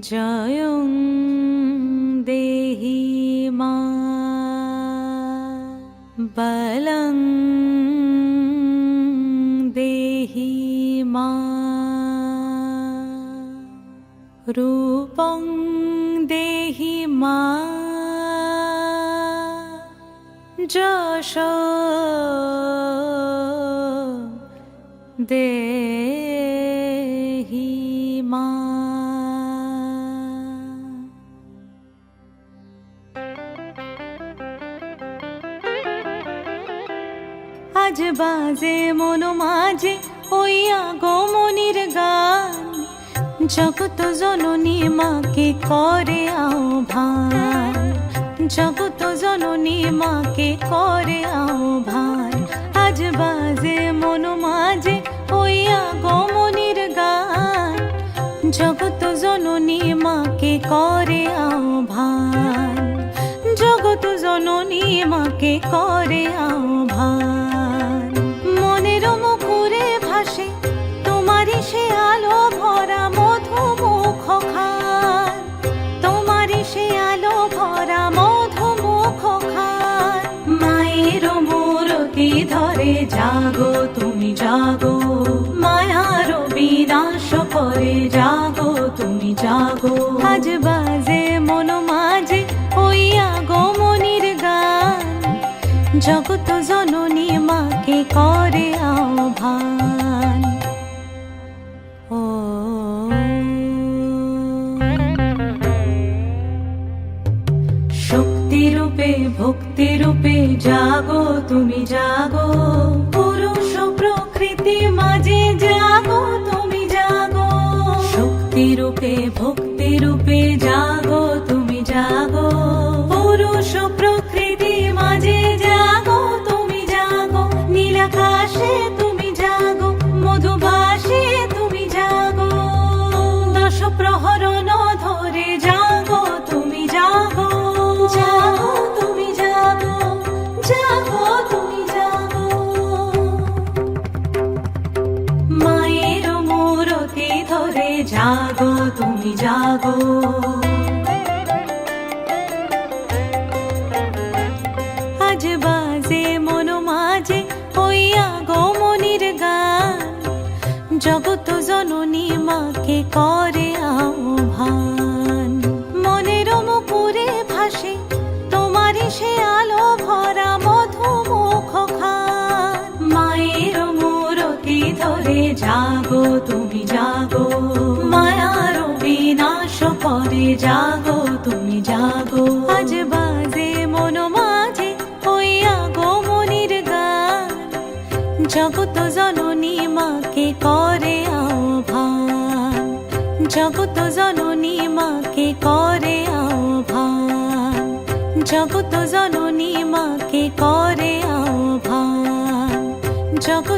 জয়ং দেহি মা বলং দেহি মা রূপং দেহি মা যশ দেহি মা। আজ বাজে মন মাঝে ওই আগমনীর গান, জগত জননী মাকে করে আহ্বান, জগত জননী মাকে করে আহ্বান। আজ বাজে মন মাঝে ওই আগমনীর গান, জগত জননী মাকে করে আহ্বান, জগত জননী মাকে করে আহ্বান। মনের মুখরে ভাসে তোমারই সে আলো ভরা মধুমুখ খান, তোমারই সে আলো ভরা মধুমুখ খান। মায়ের মূরতি ধরে জাগো তুমি জাগো, মায়ার বিনাশ করে জাগো তুমি জাগো। আজ বাজে মন মাঝে ওই আগমনীর গান, জগত জননী মাকে করে আহ্বান। ও শক্তি রূপে ভক্তি রূপে জাগো তুমি জাগো, পুরুষ প্রকৃতি মাঝে জাগো তুমি জাগো। শক্তি রূপে ভক্তি রূপে জাগো তুমি জাগো, পুরুষ প্রকৃতি মাঝে জাগো তুমি জাগো। নীলাকাশে তুমি জাগো, মধুভাসে তুমি জাগো, দশ প্রহরণ ধরে জাগো তুমি জাগো, জাগো তুমি জাগো, জাগো তুমি জাগো। মায়ের মূরতি ধরে জাগো তুমি জাগো। আজ বাজে মন মাঝে ওই আগমনীর গান, জগত জননী মাকে করে আহ্বান। মনের মুখরে ভাসে তোমারই সে আলো ভরা মধুমুখ খান। মায়ের মূরতি ধরে জাগো তুমি জাগো, মায়ার বিনাশ করে জাগো তুমি জাগো। আজ বাজে মন মাঝে ওই আগমনীর গান, জগত জননী মাকে করে আহ্বান, জগত জননী মাকে করে আহ্বান, জগত জননী মাকে করে আহ্বান, জগত